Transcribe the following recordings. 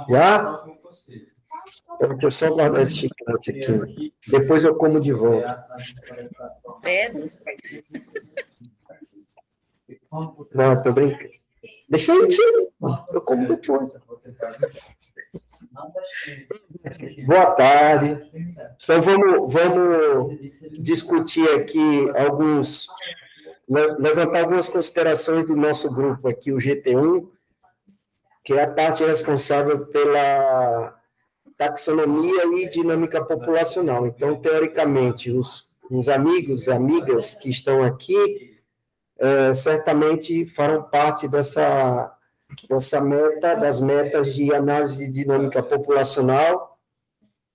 Já? Deixa eu só guardar esse chiclete aqui. Depois eu como de volta. Não, tô brincando. Deixa eu ir, eu como depois. Boa tarde. Então, vamos discutir aqui levantar algumas considerações do nosso grupo aqui, o GT1, que é a parte responsável pela taxonomia e dinâmica populacional. Então, teoricamente, os amigos e amigas que estão aqui certamente farão parte dessa meta, das metas de análise de dinâmica populacional,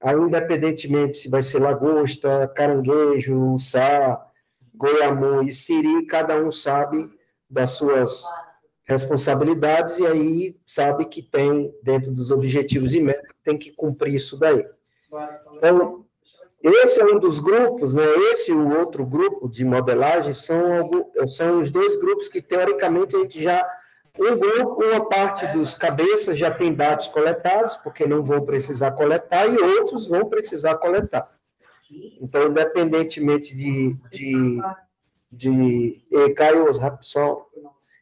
independentemente se vai ser lagosta, caranguejo, uçá, goiamum e siri, cada um sabe das suas responsabilidades e aí sabe que tem, dentro dos objetivos e metas, tem que cumprir isso daí. Então, esse é um dos grupos, né? Esse e o outro grupo de modelagem são os dois grupos que, teoricamente, a gente já... uma parte dos cabeças já tem dados coletados, porque não vão precisar coletar, e outros vão precisar coletar. Então, independentemente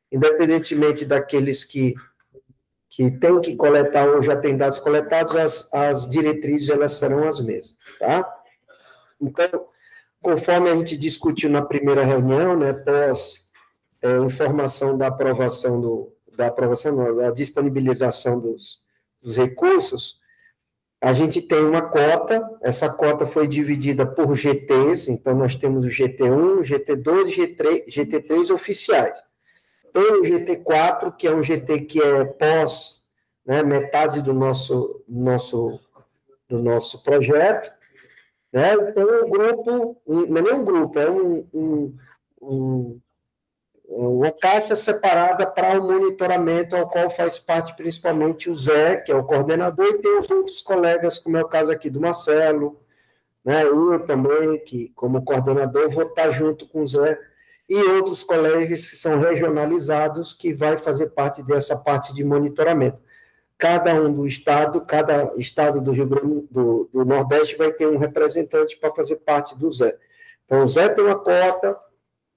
independentemente daqueles que têm que coletar ou já têm dados coletados, as diretrizes elas serão as mesmas, tá? Então, conforme a gente discutiu na primeira reunião, né, pós informação da da disponibilização dos recursos, a gente tem uma cota, essa cota foi dividida por GTs, então nós temos o GT1, GT2 e GT3 oficiais. Tem o GT4, que é um GT que é pós, né, metade do nosso projeto, né? Então, um grupo, não é nem um grupo, é uma caixa separada para o monitoramento, ao qual faz parte principalmente o Zé, que é o coordenador, e tem os outros colegas, como é o caso aqui do Marcelo, né? Eu também, que como coordenador vou estar junto com o Zé, e outros colegas que são regionalizados, que vai fazer parte dessa parte de monitoramento. Cada estado do Rio Grande do Nordeste vai ter um representante para fazer parte do Zé. Então, o Zé tem uma cota,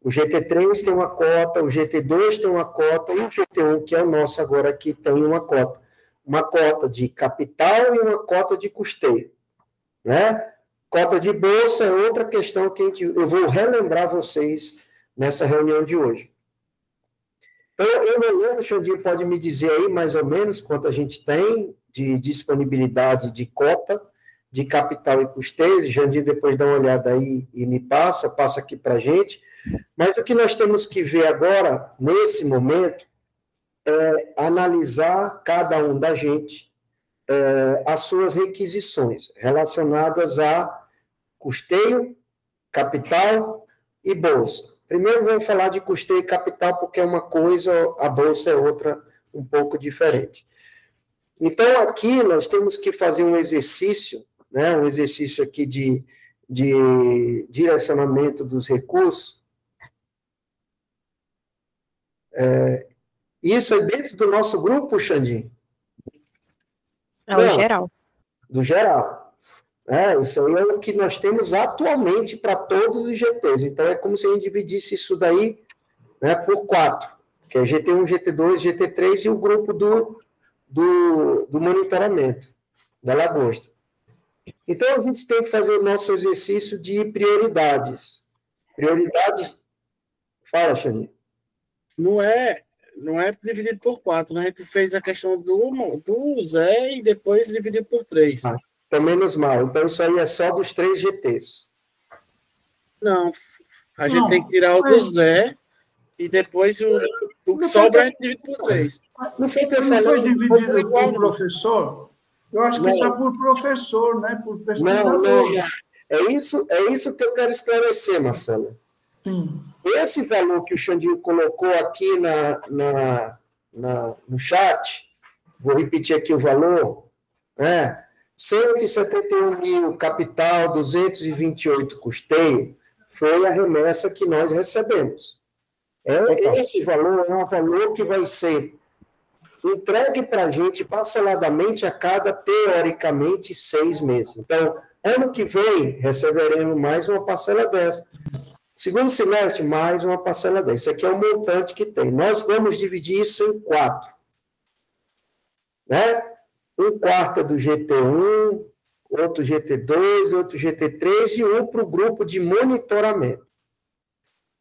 o GT3 tem uma cota, o GT2 tem uma cota, e o GT1, que é o nosso agora aqui, tem uma cota. Uma cota de capital e uma cota de custeio, né? Cota de bolsa é outra questão que eu vou relembrar vocês nessa reunião de hoje. Então, eu não lembro, o Xandinho pode me dizer aí mais ou menos quanto a gente tem de disponibilidade de cota, de capital e custeio. O Xandinho depois dá uma olhada aí e me passa aqui para a gente. Mas o que nós temos que ver agora, nesse momento, é analisar cada um da gente, as suas requisições relacionadas a custeio, capital e bolsa. Primeiro vamos falar de custeio e capital, porque é uma coisa, a bolsa é outra, um pouco diferente. Então, aqui nós temos que fazer um exercício, né, um exercício aqui de direcionamento dos recursos. Isso é dentro do nosso grupo, Xandinho? É o geral. Do geral. Isso aí é o que nós temos atualmente para todos os GTs. Então, é como se a gente dividisse isso daí, né, por 4, que é GT1, GT2, GT3 e o grupo do monitoramento, da lagosta. Então, a gente tem que fazer o nosso exercício de prioridades. Prioridades... Fala, Xaninho. Não é dividido por 4, né? A gente fez a questão do Zé e depois dividiu por 3. Então, menos mal. Então, isso aí é só dos 3 GTs. Não, a gente tem que tirar o do Zé e depois o que sobra a gente divide por 3. Não foi dividido por professor? Eu acho que está por professor, né? Por pesquisador. Não. É isso que eu quero esclarecer, Marcelo. Sim. Esse valor que o Xandinho colocou aqui no chat, vou repetir aqui o valor, 171 mil capital, 228 custeio, foi a remessa que nós recebemos. Esse valor é um valor que vai ser entregue para a gente parceladamente a cada, teoricamente, 6 meses. Então, ano que vem, receberemos mais uma parcela dessa. Segundo semestre, mais uma parcela dessa. Esse aqui é o montante que tem. Nós vamos dividir isso em 4. Né? Um quarto é do GT1, outro GT2, outro GT3 e um para o grupo de monitoramento.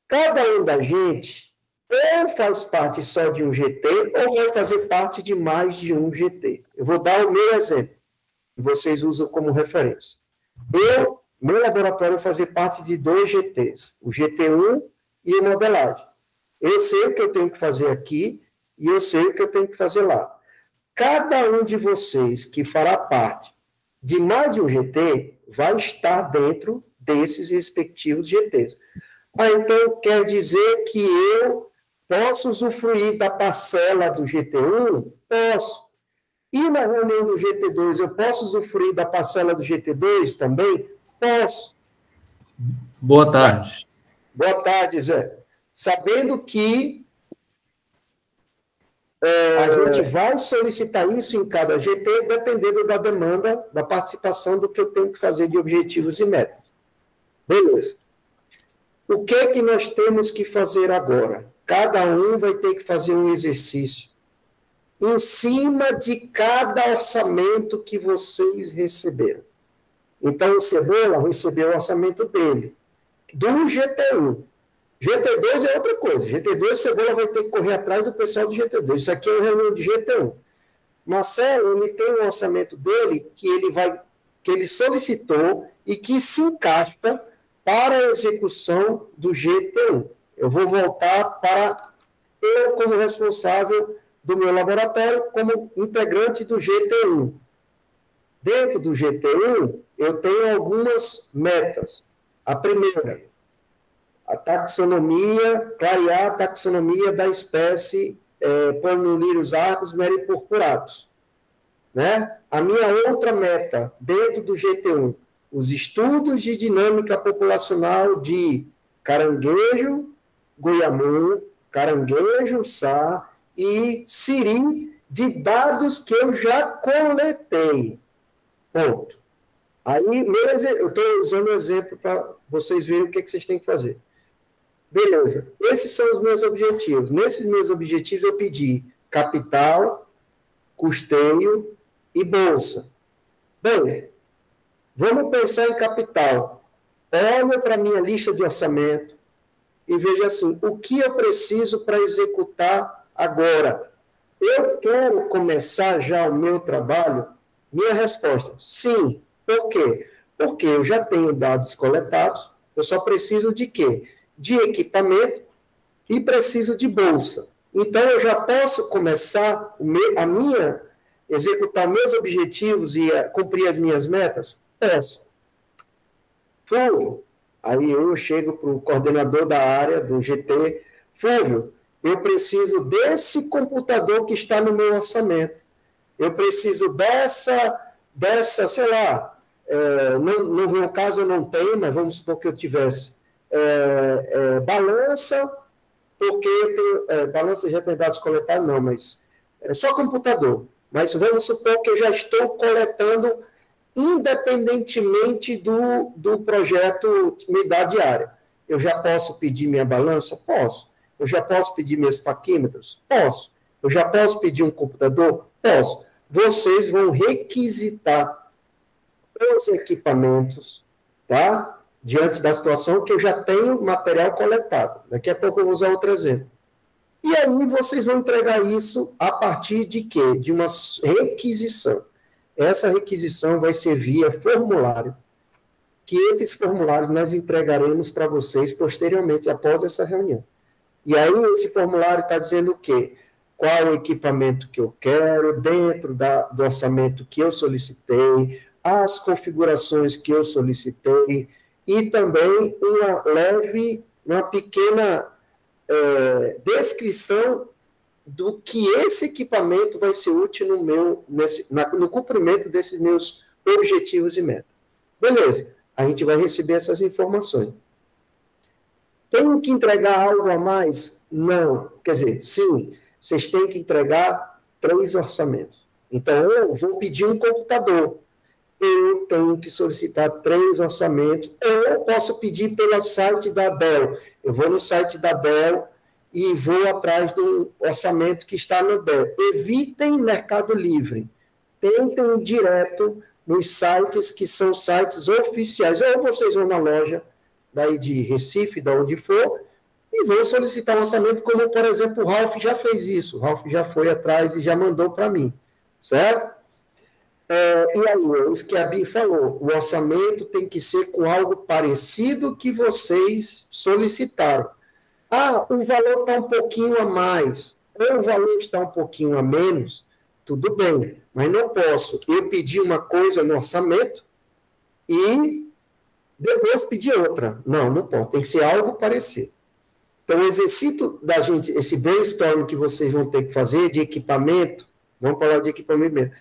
Cada um da gente ou faz parte só de um GT ou vai fazer parte de mais de um GT. Eu vou dar o meu exemplo, que vocês usam como referência. Meu laboratório vai fazer parte de 2 GTs, o GT1 e a modelagem. Eu sei o que eu tenho que fazer aqui e eu sei o que eu tenho que fazer lá. Cada um de vocês que fará parte de mais de um GT vai estar dentro desses respectivos GTs. Então, quer dizer que eu posso usufruir da parcela do GT1? Posso. E na reunião do GT2, eu posso usufruir da parcela do GT2 também? Posso. Boa tarde. Boa tarde, Zé. Sabendo que a gente vai solicitar isso em cada GT, dependendo da demanda, da participação do que eu tenho que fazer de objetivos e metas. Beleza. O que é que nós temos que fazer agora? Cada um vai ter que fazer um exercício em cima de cada orçamento que vocês receberam. Então, o Cebola recebeu o orçamento dele, do GT1. GT2 é outra coisa. GT2, Cebola vai ter que correr atrás do pessoal do GT2. Isso aqui é uma reunião de GT1. Marcelo, ele tem um orçamento dele que ele solicitou e que se encaixa para a execução do GT1. Eu vou voltar para eu como responsável do meu laboratório, como integrante do GT1. Dentro do GT1, eu tenho algumas metas. A primeira, a taxonomia, clarear a taxonomia da espécie Pernulirus arcus meripurpuratus. Né? A minha outra meta, dentro do GT1, os estudos de dinâmica populacional de caranguejo, goiamum, caranguejo, sá e siri, de dados que eu já coletei. Ponto. Aí, eu estou usando o exemplo para vocês verem o que vocês têm que fazer. Beleza. Esses são os meus objetivos. Nesses meus objetivos, eu pedi capital, custeio e bolsa. Bem, vamos pensar em capital. Olha para a minha lista de orçamento e veja assim, o que eu preciso para executar agora? Eu quero começar já o meu trabalho? Minha resposta, sim. Por quê? Porque eu já tenho dados coletados, eu só preciso de quê? De equipamento e preciso de bolsa. Então, eu já posso começar executar meus objetivos e cumprir as minhas metas? Posso. Fúvio, aí eu chego para o coordenador da área do GT, Fúvio, eu preciso desse computador que está no meu orçamento. Eu preciso dessa sei lá, no meu caso eu não tenho, mas vamos supor que eu tivesse balança, porque eu tenho, balança já tem dados coletados, não, mas é só computador. Mas vamos supor que eu já estou coletando independentemente do projeto Unidade Diária. Eu já posso pedir minha balança? Posso. Eu já posso pedir meus paquímetros? Posso. Eu já posso pedir um computador? Posso. Vocês vão requisitar os equipamentos, tá? Diante da situação que eu já tenho material coletado. Daqui a pouco eu vou usar outro exemplo. E aí vocês vão entregar isso a partir de quê? De uma requisição. Essa requisição vai ser via formulário, que esses formulários nós entregaremos para vocês posteriormente, após essa reunião. E aí esse formulário está dizendo o quê? Qual o equipamento que eu quero, dentro do orçamento que eu solicitei, as configurações que eu solicitei, e também uma pequena descrição do que esse equipamento vai ser útil no cumprimento desses meus objetivos e metas. Beleza, a gente vai receber essas informações. Tenho que entregar algo a mais? Não. Quer dizer, sim, vocês têm que entregar 3 orçamentos. Então, eu vou pedir um computador. Eu tenho que solicitar 3 orçamentos, ou eu posso pedir pelo site da Dell. Eu vou no site da Dell e vou atrás do orçamento que está no Dell. Evitem Mercado Livre. Tentem ir direto nos sites que são sites oficiais. Ou vocês vão na loja daí de Recife, de onde for, e vão solicitar um orçamento, como, por exemplo, o Ralph já fez isso. O Ralph já foi atrás e já mandou para mim, certo? E aí, isso que a Bia falou, o orçamento tem que ser com algo parecido que vocês solicitaram. Ah, o valor está um pouquinho a mais, ou o valor está um pouquinho a menos, tudo bem, mas não posso eu pedir uma coisa no orçamento e depois pedir outra. Não, não pode, tem que ser algo parecido. Então, o exercício da gente, esse brainstorming que vocês vão ter que fazer de equipamento, vamos falar de equipamento mesmo,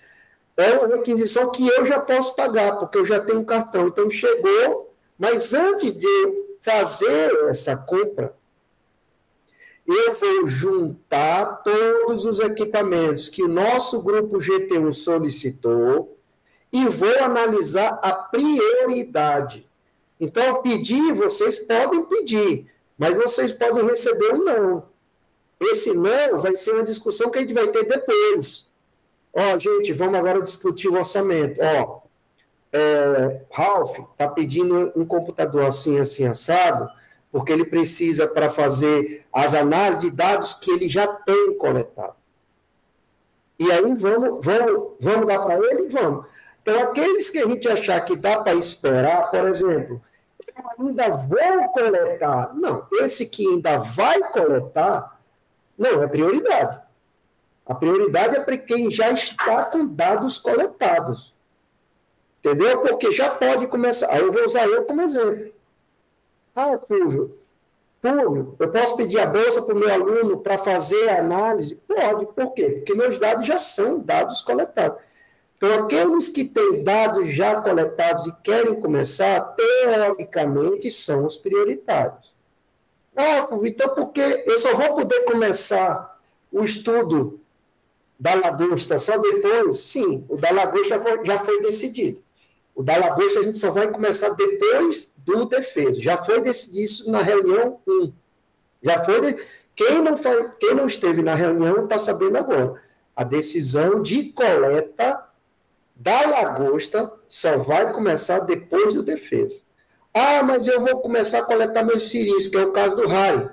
é uma requisição que eu já posso pagar, porque eu já tenho um cartão. Então, chegou, mas antes de eu fazer essa compra, eu vou juntar todos os equipamentos que o nosso grupo GT1 solicitou e vou analisar a prioridade. Então, pedir, vocês podem pedir, mas vocês podem receber um não. Esse não vai ser uma discussão que a gente vai ter depois. Gente, vamos agora discutir o orçamento. Ralph está pedindo um computador assim, assim, assado, porque ele precisa para fazer as análises de dados que ele já tem coletado. E aí, vamos dar para ele? Vamos. Então, aqueles que a gente achar que dá para esperar, por exemplo, eu ainda vou coletar. Não, esse que ainda vai coletar, não é prioridade. A prioridade é para quem já está com dados coletados. Entendeu? Porque já pode começar. Aí eu vou usar eu como exemplo. Fulvio, eu posso pedir a bolsa para o meu aluno para fazer a análise? Pode. Por quê? Porque meus dados já são dados coletados. Então, aqueles que têm dados já coletados e querem começar, teoricamente, são os prioritários. Fulvio, então por que eu só vou poder começar o estudo da lagosta só depois? Sim, o da lagosta já foi decidido. O da lagosta a gente só vai começar depois do defeso. Já foi decidido isso na reunião 1. Já foi. Quem não esteve na reunião está sabendo agora. A decisão de coleta da lagosta só vai começar depois do defeso. Mas eu vou começar a coletar meus siris, que é o caso do raio.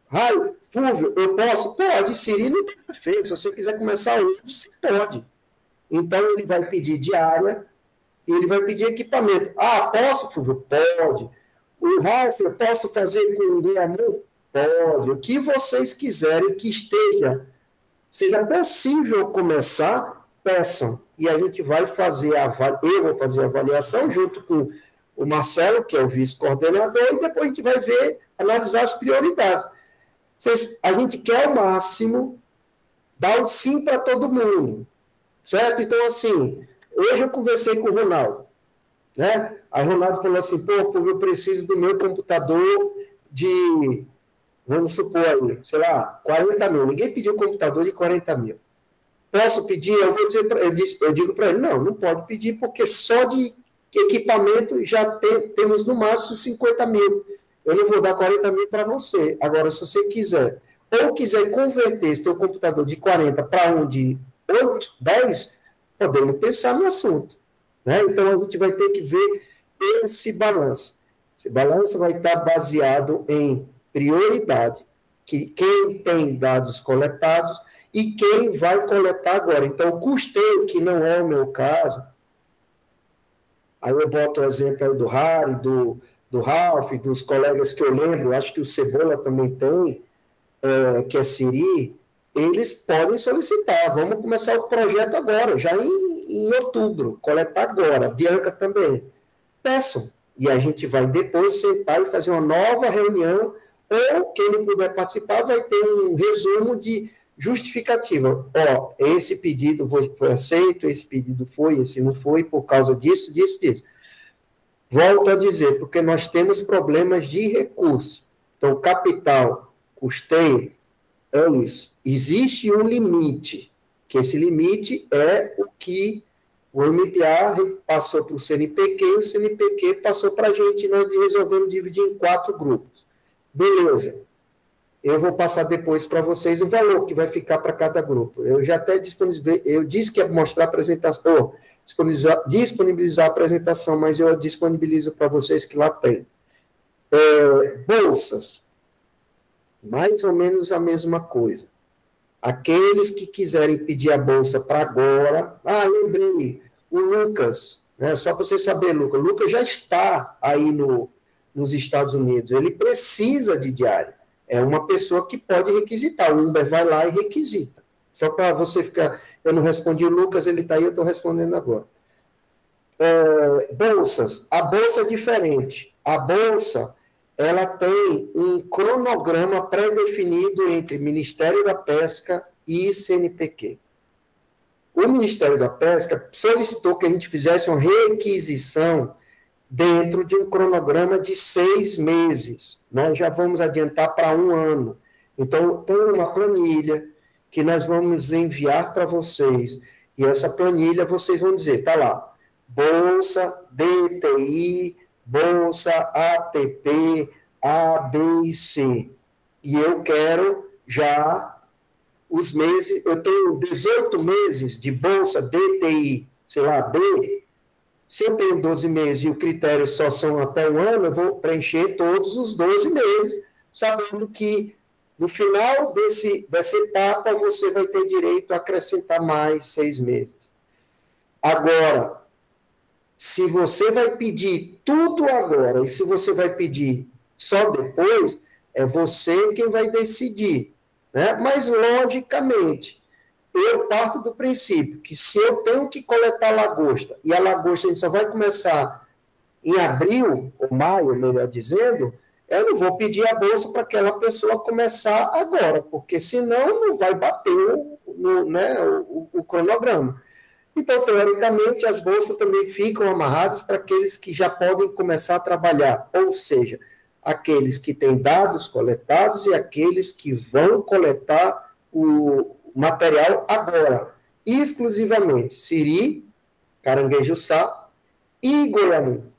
Raio, Fulvio, eu posso? Pode, Siri não tem defeito. Se você quiser começar hoje, você pode. Então, ele vai pedir diária e ele vai pedir equipamento. Posso, Fulvio? Pode. O Ralph, eu posso fazer com o amor? Pode. O que vocês quiserem que seja possível começar, peçam. E a gente vai fazer eu vou fazer a avaliação junto com o Marcelo, que é o vice-coordenador, e depois a gente vai analisar as prioridades. A gente quer ao máximo dar um sim para todo mundo, certo? Então, assim, hoje eu conversei com o Ronaldo, né? Aí o Ronaldo falou assim, eu preciso do meu computador de, vamos supor aí, sei lá, 40 mil. Ninguém pediu um computador de 40 mil. Posso pedir? Eu digo para ele, não pode pedir, porque só de equipamento já temos no máximo 50 mil. Eu não vou dar 40 mil para você. Agora, se você quiser, ou quiser converter esse teu computador de 40 para um de 8, 10, podemos pensar no assunto. Né? Então, a gente vai ter que ver esse balanço. Esse balanço vai estar baseado em prioridade, que quem tem dados coletados e quem vai coletar agora. Então, o custeio, que não é o meu caso, aí eu boto o exemplo aí do Harry, do Ralph, dos colegas que eu lembro, acho que o Cebola também tem, que é Siri, eles podem solicitar. Vamos começar o projeto agora, já em outubro, coletar agora. Bianca também. Peçam. E a gente vai depois sentar e fazer uma nova reunião, ou quem não puder participar vai ter um resumo de justificativa. Esse pedido foi aceito, esse pedido foi, esse não foi, por causa disso. Volto a dizer, porque nós temos problemas de recurso. Então, capital, custeio, É isso. Existe um limite, que esse limite é o que o MPA passou para o CNPq e o CNPq passou para a gente, nós resolvemos dividir em 4 grupos. Beleza. Eu vou passar depois para vocês o valor que vai ficar para cada grupo. Eu já até disponibilizei, eu disse que ia mostrar a apresentação, disponibilizar a apresentação, mas eu disponibilizo para vocês que lá tem. Bolsas. Mais ou menos a mesma coisa. Aqueles que quiserem pedir a bolsa para agora... lembrei, o Lucas, né, só para você saber, Lucas, o Lucas já está aí nos Estados Unidos, ele precisa de diário. É uma pessoa que pode requisitar, o Uber vai lá e requisita. Só para você ficar... Eu não respondi o Lucas, ele está aí, eu estou respondendo agora. Bolsas. A bolsa é diferente. A bolsa... ela tem um cronograma pré-definido entre Ministério da Pesca e CNPq. O Ministério da Pesca solicitou que a gente fizesse uma requisição dentro de um cronograma de 6 meses. Nós já vamos adiantar para 1 ano. Então, tem uma planilha que nós vamos enviar para vocês. E essa planilha, vocês vão dizer, está lá, Bolsa, DTI, Bolsa, ATP, A, B e C. E eu quero já os meses, eu tenho 18 meses de Bolsa, DTI, sei lá, B. Se eu tenho 12 meses e o critério só são até 1 ano, eu vou preencher todos os 12 meses, sabendo que no final dessa etapa você vai ter direito a acrescentar mais 6 meses. Agora, se você vai pedir tudo agora e se você vai pedir só depois, é você quem vai decidir. Né? Mas, logicamente, eu parto do princípio que se eu tenho que coletar lagosta, e a lagosta a gente só vai começar em abril, ou maio, melhor dizendo, eu não vou pedir a bolsa para aquela pessoa começar agora, porque senão não vai bater o cronograma. Então, teoricamente, as bolsas também ficam amarradas para aqueles que já podem começar a trabalhar, ou seja, aqueles que têm dados coletados e aqueles que vão coletar o material agora, exclusivamente siri, caranguejo-sá e goiamu.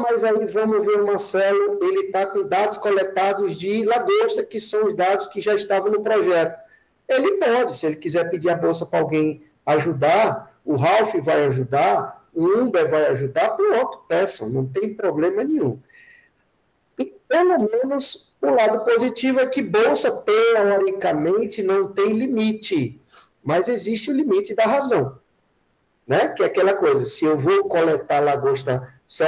Mas aí vamos ver o Marcelo, ele está com dados coletados de lagosta, que são os dados que já estavam no projeto. Ele pode, se ele quiser pedir a bolsa para alguém ajudar, o Ralph vai ajudar, o Uber vai ajudar, pronto, peçam, não tem problema nenhum. E, pelo menos, o lado positivo é que bolsa, teoricamente, não tem limite, mas existe o limite da razão, né? Que é aquela coisa, se eu vou coletar lagosta só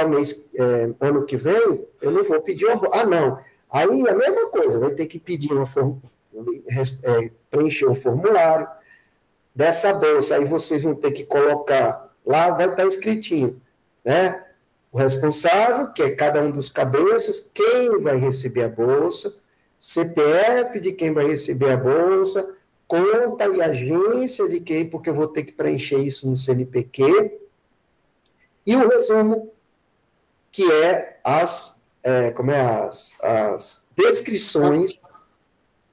ano que vem, eu não vou pedir uma... não. Aí, a mesma coisa, vai ter que pedir preencher um formulário dessa bolsa, aí vocês vão ter que colocar, lá vai estar escritinho, né? O responsável, que é cada um dos cabeças, quem vai receber a bolsa, CPF de quem vai receber a bolsa, conta e agência de quem, porque eu vou ter que preencher isso no CNPq, e o resumo, que é as descrições,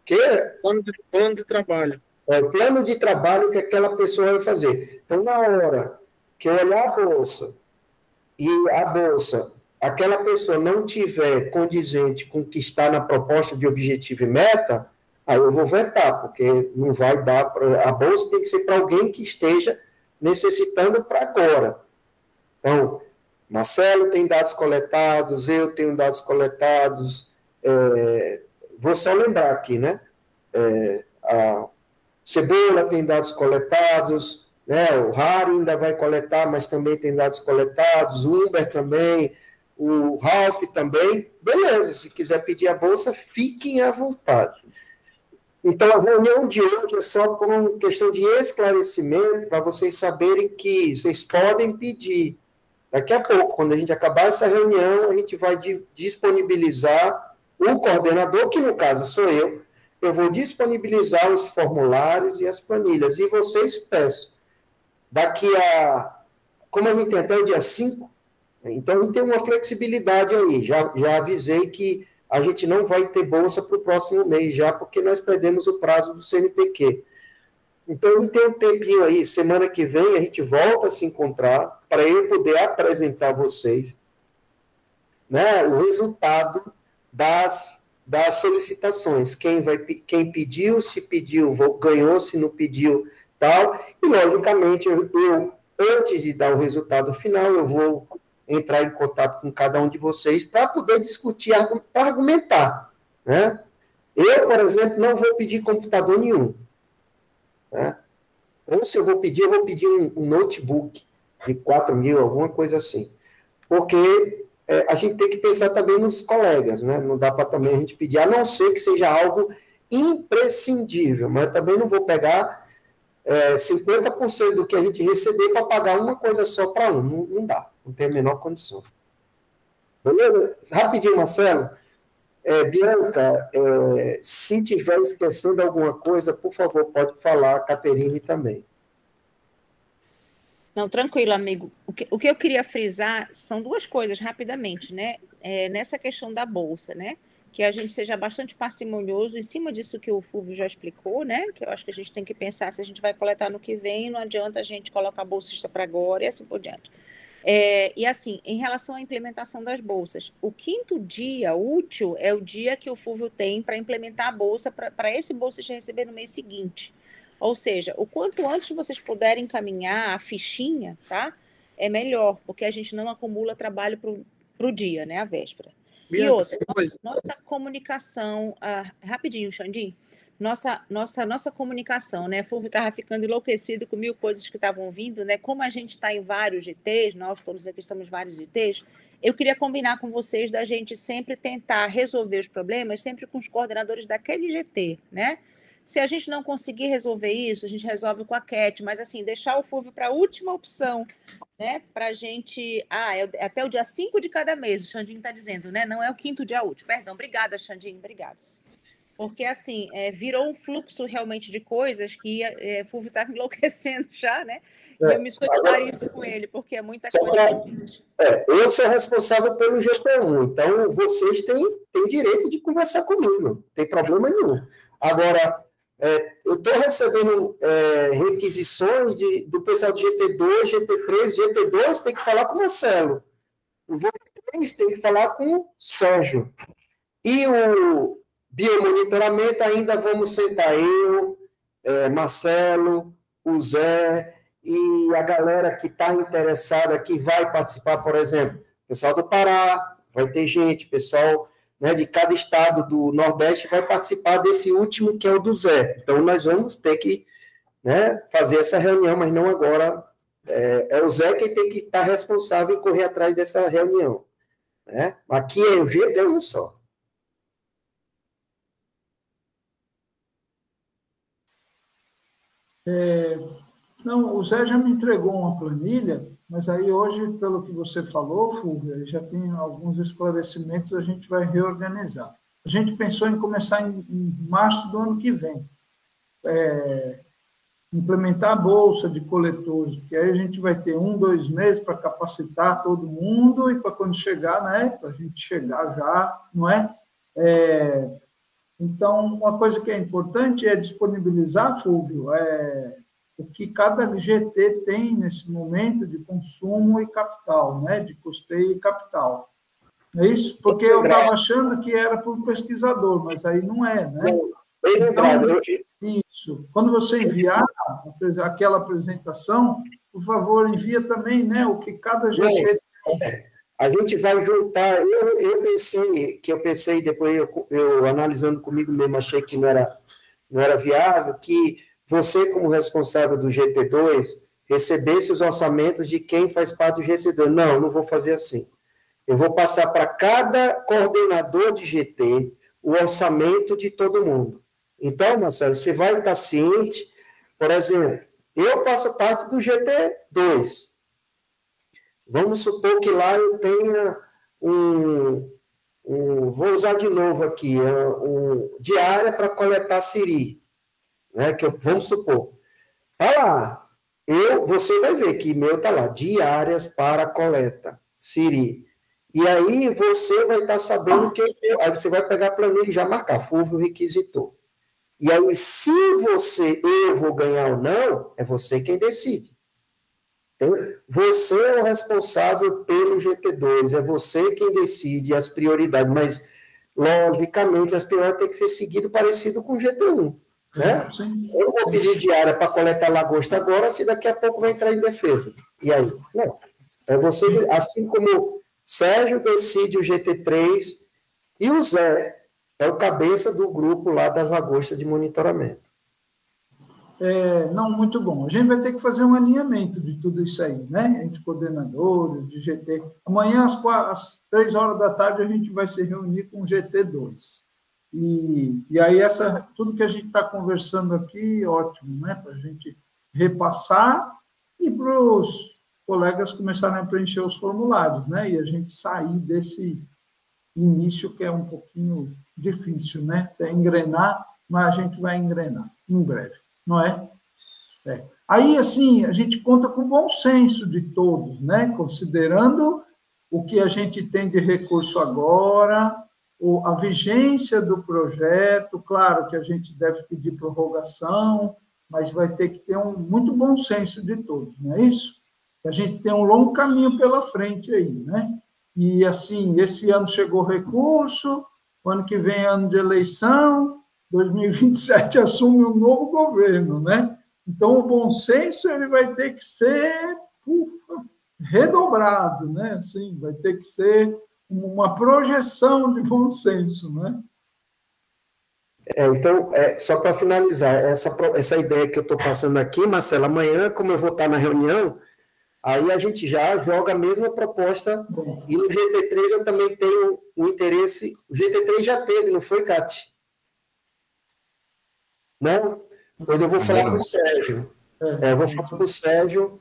que é plano de trabalho. É o plano de trabalho que aquela pessoa vai fazer. Então, na hora que eu olhar a bolsa, e a bolsa, aquela pessoa não tiver condizente com o que está na proposta de objetivo e meta, aí eu vou vetar, porque não vai dar... A bolsa tem que ser para alguém que esteja necessitando para agora. Então, Marcelo tem dados coletados, eu tenho dados coletados, vou só lembrar aqui, né? A Cebola tem dados coletados, né? O Raro ainda vai coletar, mas também tem dados coletados, o Uber também, o Ralph também. Beleza, se quiser pedir a bolsa, fiquem à vontade. Então, a reunião de hoje é só por uma questão de esclarecimento, para vocês saberem que vocês podem pedir. Daqui a pouco, quando a gente acabar essa reunião, a gente vai disponibilizar o coordenador, que no caso sou eu vou disponibilizar os formulários e as planilhas, e vocês peçam. Daqui a... Como a gente tem até o dia 5, então a gente tem uma flexibilidade aí. Já avisei que a gente não vai ter bolsa para o próximo mês já, porque nós perdemos o prazo do CNPq. Então, ele tem um tempinho aí, semana que vem a gente volta a se encontrar para eu poder apresentar a vocês, né, o resultado das solicitações. Quem pediu, se pediu, ganhou, se não pediu, tal. E, logicamente, eu antes de dar o resultado final, eu vou entrar em contato com cada um de vocês para poder discutir, para argumentar, né? Eu, por exemplo, não vou pedir computador nenhum, né? Ou se eu vou pedir um notebook de 4 mil, alguma coisa assim. Porque a gente tem que pensar também nos colegas, né? Não dá para também a gente pedir, a não ser que seja algo imprescindível, mas também não vou pegar 50% do que a gente receber para pagar uma coisa só para um. Não dá, não tem a menor condição. Beleza? Rapidinho, Marcelo. Bianca, se estiver esquecendo alguma coisa, por favor, pode falar, Caterine também. Não, tranquilo, amigo. O que eu queria frisar são duas coisas, rapidamente, né? Nessa questão da bolsa, né? Que a gente seja bastante parcimonioso em cima disso que o Fulvio já explicou, né? Que eu acho que a gente tem que pensar se a gente vai coletar no que vem, não adianta a gente colocar a bolsista para agora e assim por diante. E assim, em relação à implementação das bolsas, o 5º dia útil é o dia que o Fulvio tem para implementar a bolsa, para esse bolsista receber no mês seguinte. Ou seja, o quanto antes vocês puderem encaminhar a fichinha, tá? É melhor, porque a gente não acumula trabalho para o dia, né? A véspera. E outra, nossa comunicação... rapidinho, Xandinho. Nossa comunicação, né? Fulvio estava ficando enlouquecido com 1000 coisas que estavam vindo, né? Como a gente está em vários GTs, nós todos aqui estamos em vários GTs, eu queria combinar com vocês da gente sempre tentar resolver os problemas sempre com os coordenadores daquele GT, né? Se a gente não conseguir resolver isso, a gente resolve com a Cat, mas assim, deixar o Fulvio para a última opção, né? Para a gente... até o dia 5 de cada mês, o Xandinho está dizendo, né? Não é o 5º dia útil. Perdão, obrigada, Xandinho, obrigada. Porque, assim, virou um fluxo realmente de coisas que Fulvio estava enlouquecendo já, né? E eu me solidarizo isso com ele, porque é muita coisa. Eu sou responsável pelo GP1, então vocês têm direito de conversar comigo, não tem problema nenhum. Agora, eu estou recebendo requisições do pessoal de GT2, GT3, GT2 tem que falar com o Marcelo, o GT3 tem que falar com o Sérgio, e o biomonitoramento ainda vamos sentar eu, Marcelo, o Zé e a galera que está interessada, que vai participar, por exemplo, pessoal do Pará, vai ter gente, pessoal, né, de cada estado do Nordeste vai participar desse último, que é o do Zé. Então, nós vamos ter que, né, fazer essa reunião, mas não agora. É o Zé que tem que estar responsável em correr atrás dessa reunião. Né? Aqui é o GT1 só. Não, o Zé já me entregou uma planilha, mas aí hoje, pelo que você falou, Fulvio, já tem alguns esclarecimentos, a gente vai reorganizar. A gente pensou em começar em março do ano que vem, implementar a bolsa de coletores, porque aí a gente vai ter 2 meses para capacitar todo mundo e para quando chegar, né, para a gente chegar já, não é? Então, uma coisa que é importante é disponibilizar, Fulvio, o que cada GT tem nesse momento de consumo e capital, né? De custeio e capital. Não é isso? Porque eu estava achando que era para um pesquisador, mas aí não é, né? Então, isso. Quando você enviar aquela apresentação, por favor, envia também, né, o que cada GT tem. A gente vai juntar. Eu pensei, depois eu analisando comigo mesmo, achei que não era viável, que você, como responsável do GT2, recebesse os orçamentos de quem faz parte do GT2. Não vou fazer assim. Eu vou passar para cada coordenador de GT o orçamento de todo mundo. Então, Marcelo, você vai estar ciente, por exemplo, eu faço parte do GT2. Vamos supor que lá eu tenha vou usar de novo aqui, diária para coletar siri. Né, vamos supor, está lá, você vai ver que meu está lá, diárias para coleta, siri. E aí você vai estar sabendo que... Aí você vai pegar a planilha e já marcar, Fulvio requisitou. E aí, se eu vou ganhar ou não, é você quem decide. Você é o responsável pelo GT2, é você quem decide as prioridades, mas, logicamente, as prioridades têm que ser seguidas parecido com o GT1. Né? Eu não vou pedir diária para coletar lagosta agora, se daqui a pouco vai entrar em defesa. E aí? Não. É você, assim como Sérgio decide o GT3 e o Zé é o cabeça do grupo lá das lagostas de monitoramento. Não, muito bom. A gente vai ter que fazer um alinhamento de tudo isso aí, né? Entre coordenadores, de GT. Amanhã, às 3 horas da tarde, a gente vai se reunir com o GT2. E aí, tudo que a gente está conversando aqui, ótimo, né? Para a gente repassar e para os colegas começarem a preencher os formulários, né? E a gente sair desse início que é um pouquinho difícil, né? É engrenar, mas a gente vai engrenar em breve, não é? Aí, assim, a gente conta com o bom senso de todos, né? Considerando o que a gente tem de recurso agora, a vigência do projeto, claro que a gente deve pedir prorrogação, mas vai ter que ter um muito bom senso de todos, não é isso? A gente tem um longo caminho pela frente aí, né? E, assim, esse ano chegou recurso, o ano que vem é ano de eleição, 2027 assume um novo governo, né? Então, o bom senso ele vai ter que ser redobrado, né? Assim, vai ter que ser uma projeção de bom senso, né? Então, só para finalizar, essa ideia que eu estou passando aqui, Marcelo, amanhã, como eu vou estar na reunião, aí a gente já joga a mesma proposta. Bom. E no GT3 eu também tenho um interesse. O GT3 já teve, não foi, Cati? Não? Pois eu vou falar com o Sérgio. Eu vou falar com o Sérgio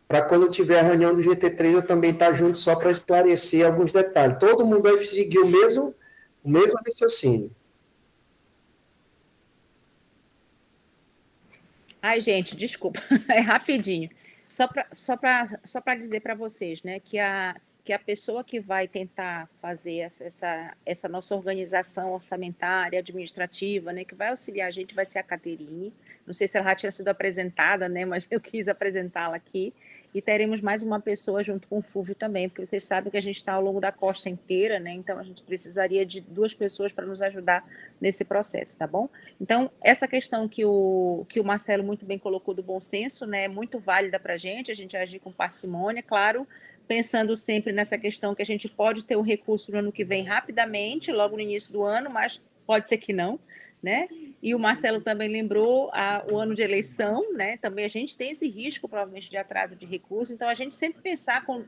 para quando eu tiver a reunião do GT3 eu também estar junto só para esclarecer alguns detalhes. Todo mundo deve seguir o mesmo raciocínio. Ai, gente, desculpa, é rapidinho. Só para dizer para vocês, né, que a pessoa que vai tentar fazer essa nossa organização orçamentária, administrativa, né, que vai auxiliar a gente, vai ser a Caterine. Não sei se ela já tinha sido apresentada, né, mas eu quis apresentá-la aqui. E teremos mais uma pessoa junto com o Fulvio também, porque vocês sabem que a gente está ao longo da costa inteira, né? Então a gente precisaria de 2 pessoas para nos ajudar nesse processo, tá bom? Então, essa questão que o Marcelo muito bem colocou do bom senso, né, é muito válida para a gente agir com parcimônia, claro, pensando sempre nessa questão que a gente pode ter um recurso no ano que vem rapidamente, logo no início do ano, mas pode ser que não, né? E o Marcelo também lembrou o ano de eleição, né? Também a gente tem esse risco, provavelmente, de atraso de recursos, então a gente sempre pensar com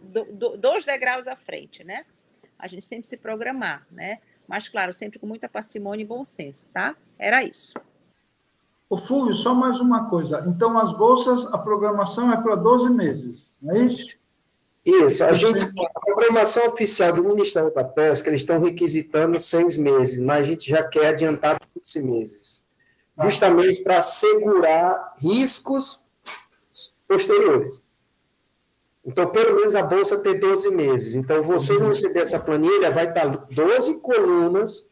2 degraus à frente, né? A gente sempre se programar, né? Mas, claro, sempre com muita parcimônia e bom senso, tá? Era isso. Ô, Fulvio, só mais uma coisa. Então, as bolsas, a programação é para 12 meses, não é isso? Isso, a programação oficial do Ministério da Pesca, eles estão requisitando 6 meses, mas a gente já quer adiantar 12 meses, justamente para assegurar riscos posteriores. Então, pelo menos a bolsa tem 12 meses. Então, vocês vão receber essa planilha, vai estar 12 colunas,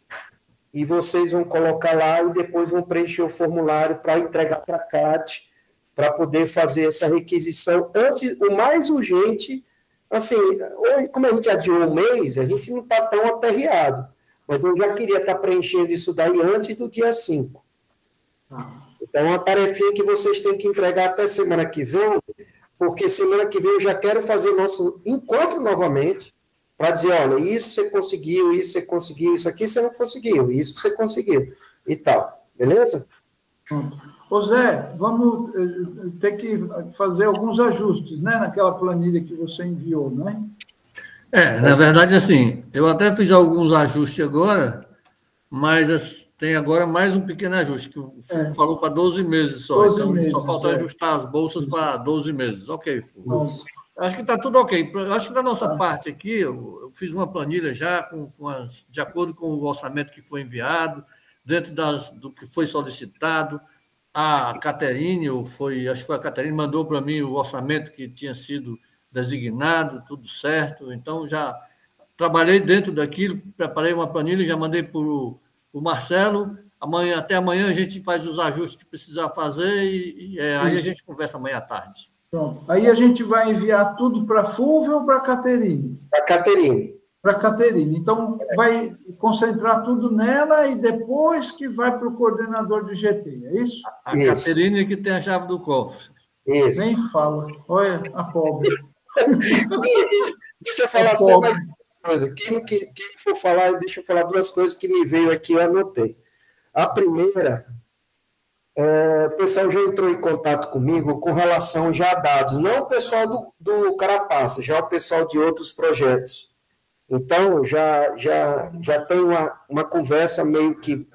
e vocês vão colocar lá e depois vão preencher o formulário para entregar para a CAT, para poder fazer essa requisição antes, o mais urgente. Assim, hoje, como a gente adiou um mês, a gente não está tão aperreado. Mas eu já queria estar preenchendo isso daí antes do dia 5. Então, é uma tarefinha que vocês têm que entregar até semana que vem, porque semana que vem eu já quero fazer nosso encontro novamente, para dizer, olha, isso você conseguiu, isso aqui você não conseguiu, isso você conseguiu, e tal. Beleza? Ô Zé, vamos ter que fazer alguns ajustes, né, naquela planilha que você enviou, né? Na verdade, assim, eu até fiz alguns ajustes agora, mas tem agora mais um pequeno ajuste, que o Fulvio falou para 12 meses só. 12 então, meses, só falta ajustar as bolsas para 12 meses. Ok, Fulvio. Acho que está tudo ok. Eu acho que da nossa parte aqui, eu fiz uma planilha já de acordo com o orçamento que foi enviado, dentro do que foi solicitado. A Caterine, acho que foi a Caterine, mandou para mim o orçamento que tinha sido designado, tudo certo. Então, já trabalhei dentro daquilo, preparei uma planilha, já mandei para o Marcelo. Até amanhã a gente faz os ajustes que precisar fazer e aí a gente conversa amanhã à tarde. Pronto. Aí a gente vai enviar tudo para a Fúvia ou para a Caterine? Para a Caterine. Para a Caterine. Então, vai concentrar tudo nela e depois que vai para o coordenador de GT, é isso? A Caterine que tem a chave do cofre. Isso. Nem fala. Olha a pobre. Deixa eu falar só mais duas coisas. Quem for falar, deixa eu falar duas coisas que me veio aqui, eu anotei. A primeira, o pessoal já entrou em contato comigo com relação já a dados, não o pessoal do Carapaça, já o pessoal de outros projetos. Então, já tem uma conversa meio que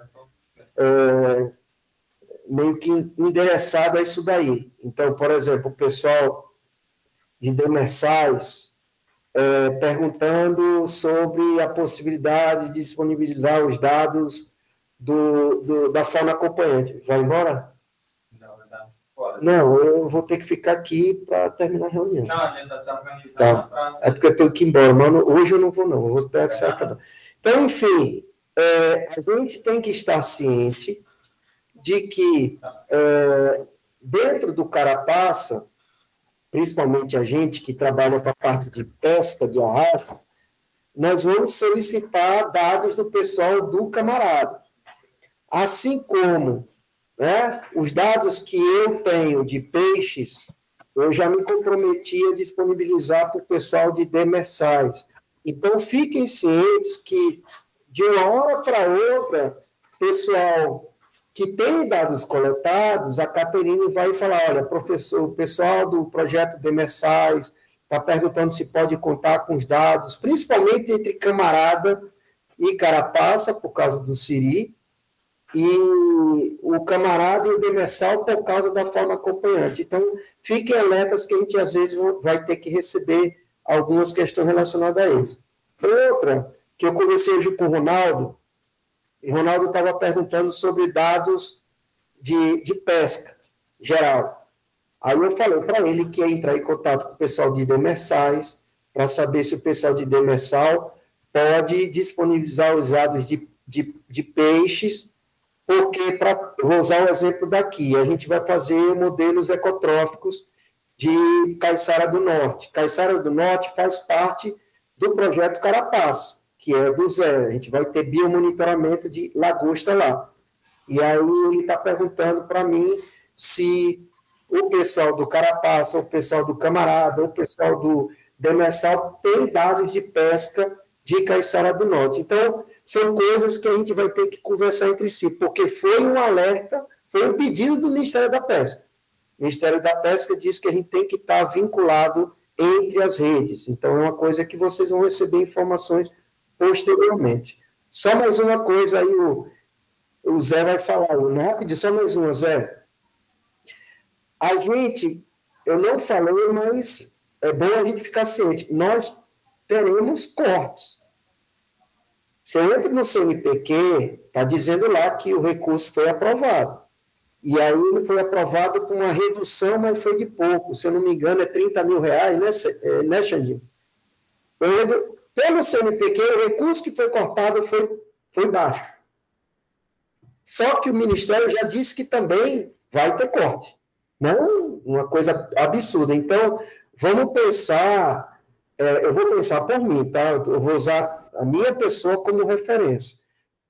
endereçada a isso daí. Então, por exemplo, o pessoal de Demersais perguntando sobre a possibilidade de disponibilizar os dados da fauna acompanhante. Vai embora? Não, eu vou ter que ficar aqui para terminar a reunião. Não, a gente está se organizando. Tá. É porque eu tenho que ir embora, mas hoje eu não vou, não. Eu vou ter que sair. Então, enfim, a gente tem que estar ciente de que dentro do Carapaça, principalmente a gente que trabalha com a parte de pesca de arrasto, nós vamos solicitar dados do pessoal do Camarada. Assim como os dados que eu tenho de peixes, eu já me comprometi a disponibilizar para o pessoal de Demersais. Então, fiquem cientes que, de uma hora para outra, pessoal que tem dados coletados, a Caterine vai falar, olha, professor, o pessoal do projeto Demersais está perguntando se pode contar com os dados, principalmente entre Camarada e Carapaça, por causa do Siri, e o Camarada e o Demersal por causa da fauna acompanhante. Então, fiquem alertas que a gente, às vezes, vai ter que receber algumas questões relacionadas a isso. Outra, que eu conversei hoje com o Ronaldo, e o Ronaldo estava perguntando sobre dados de pesca geral. Aí eu falei para ele que ia entrar em contato com o pessoal de Demersais, para saber se o pessoal de Demersal pode disponibilizar os dados de peixes, porque, vou usar o exemplo daqui, a gente vai fazer modelos ecotróficos de Caiçara do Norte. Caiçara do Norte faz parte do projeto Carapaça, que é do Zé. A gente vai ter biomonitoramento de lagosta lá. E aí ele está perguntando para mim se o pessoal do Carapaça, o pessoal do Camarada, o pessoal do Demersal tem dados de pesca de Caiçara do Norte. Então, são coisas que a gente vai ter que conversar entre si, porque foi um alerta, foi um pedido do Ministério da Pesca. O Ministério da Pesca diz que a gente tem que estar vinculado entre as redes. Então, é uma coisa que vocês vão receber informações posteriormente. Só mais uma coisa aí, o Zé vai falar, rápido, só mais uma, Zé. A gente, eu não falei, mas é bom a gente ficar ciente, nós teremos cortes. Se eu entro no CNPq, está dizendo lá que o recurso foi aprovado. E aí ele foi aprovado com uma redução, mas foi de pouco. Se eu não me engano, é 30 mil reais, né, Xandinho? Pelo CNPq, o recurso que foi cortado foi baixo. Só que o Ministério já disse que também vai ter corte. Não uma coisa absurda. Então, vamos pensar, eu vou pensar por mim, tá? Eu vou usar a minha pessoa como referência.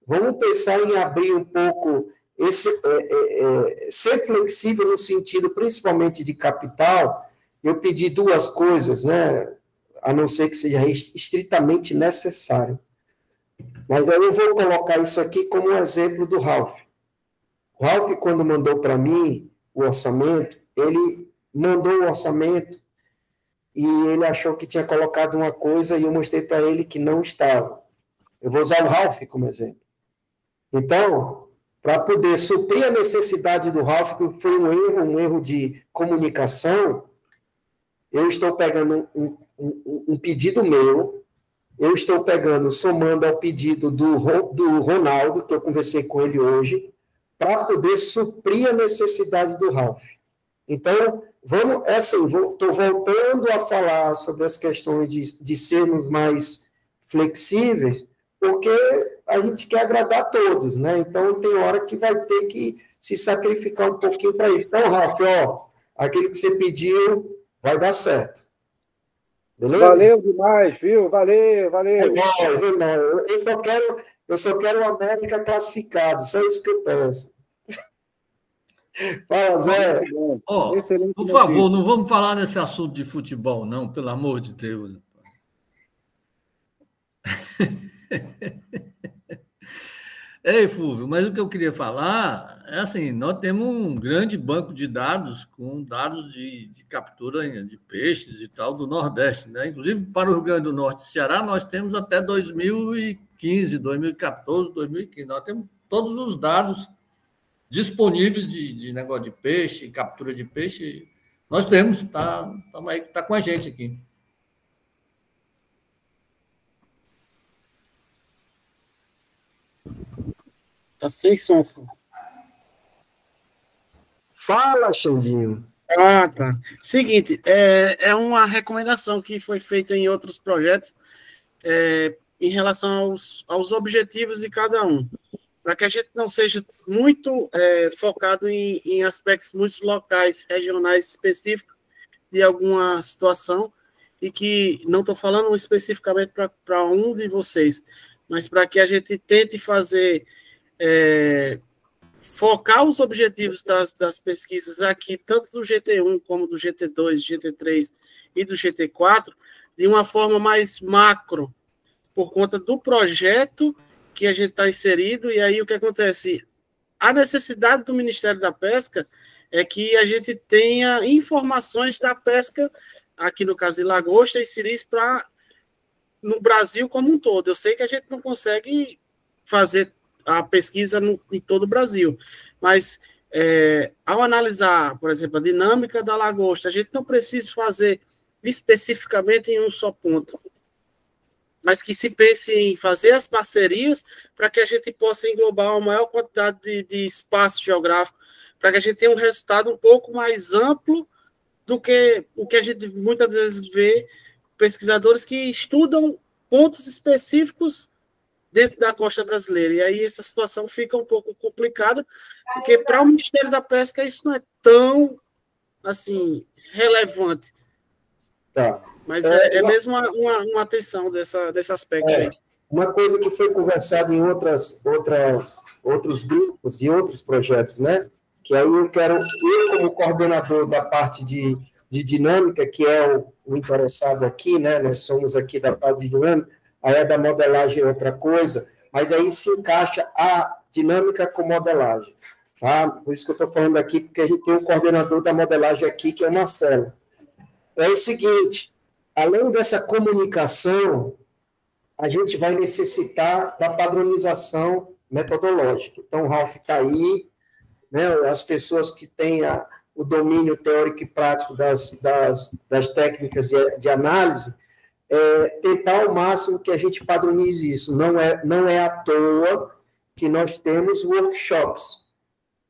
Vamos pensar em abrir um pouco, ser flexível no sentido, principalmente de capital. Eu pedi duas coisas, né? A não ser que seja estritamente necessário. Mas aí eu vou colocar isso aqui como um exemplo do Ralph. O Ralph, quando mandou para mim o orçamento, ele mandou o orçamento e ele achou que tinha colocado uma coisa e eu mostrei para ele que não estava. Eu vou usar o Ralph como exemplo. Então, para poder suprir a necessidade do Ralph, que foi um erro de comunicação, eu estou pegando um pedido meu, eu estou pegando, somando ao pedido do Ronaldo, que eu conversei com ele hoje, para poder suprir a necessidade do Ralph. Então, estou voltando a falar sobre as questões de sermos mais flexíveis, porque a gente quer agradar a todos, né? Então, tem hora que vai ter que se sacrificar um pouquinho para isso. Então, Rafa, ó, aquilo que você pediu vai dar certo. Beleza? Valeu demais, viu? Valeu. Eu só quero o América classificado, só isso que eu peço. Fala, Zé. Oh, por favor, não vamos falar nesse assunto de futebol, não, pelo amor de Deus. Ei, Fúvio, mas o que eu queria falar é assim, nós temos um grande banco de dados com dados de captura de peixes e tal do Nordeste, né? Inclusive para o Rio Grande do Norte e Ceará, nós temos até 2015, 2014, 2015. Nós temos todos os dados disponíveis de negócio de peixe, captura de peixe. Nós temos, tá com a gente aqui. Tá sem som. Fala, Xandinho. Ah, tá. Seguinte, é uma recomendação que foi feita em outros projetos em relação aos objetivos de cada um, para que a gente não seja muito focado em aspectos muito locais, regionais específicos de alguma situação, e que não estou falando especificamente para um de vocês, mas para que a gente tente fazer focar os objetivos das pesquisas aqui, tanto do GT1 como do GT2, GT3 e do GT4, de uma forma mais macro, por conta do projeto que a gente está inserido. E aí o que acontece? A necessidade do Ministério da Pesca é que a gente tenha informações da pesca, aqui no caso de lagosta e siris, no Brasil como um todo. Eu sei que a gente não consegue fazer a pesquisa em todo o Brasil, mas ao analisar, por exemplo, a dinâmica da lagosta, a gente não precisa fazer especificamente em um só ponto, mas que se pense em fazer as parcerias para que a gente possa englobar uma maior quantidade de espaço geográfico, para que a gente tenha um resultado um pouco mais amplo do que o que a gente muitas vezes vê pesquisadores que estudam pontos específicos dentro da costa brasileira. E aí essa situação fica um pouco complicada, porque para o Ministério da Pesca isso não é tão assim relevante. Tá. Mas é mesmo uma atenção desse aspecto aí. Uma coisa que foi conversada em outros grupos e outros projetos, né? Que aí eu como coordenador da parte de dinâmica, que é o interessado aqui, né? Nós somos aqui da parte de dinâmica, aí a da modelagem é outra coisa, mas aí se encaixa a dinâmica com modelagem, tá? Por isso que eu estou falando aqui, porque a gente tem um coordenador da modelagem aqui, que é o Marcelo. É o seguinte, além dessa comunicação, a gente vai necessitar da padronização metodológica. Então, o Ralf está aí, né? As pessoas que têm o domínio teórico e prático das técnicas de análise, tentar ao máximo que a gente padronize isso. Não é à toa que nós temos workshops.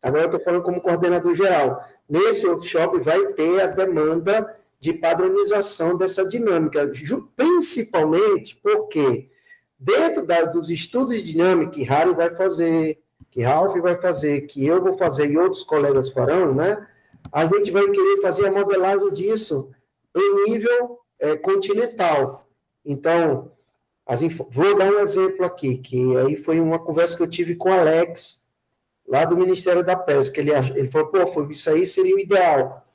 Agora eu estou falando como coordenador geral. Nesse workshop vai ter a demanda de padronização dessa dinâmica, principalmente porque dentro dos estudos de dinâmica que Harry vai fazer, que Ralf vai fazer, que eu vou fazer e outros colegas farão, né? A gente vai querer fazer a modelagem disso em nível continental. Então, vou dar um exemplo aqui, que aí foi uma conversa que eu tive com o Alex, lá do Ministério da Pesca. Ele falou, isso aí seria o ideal.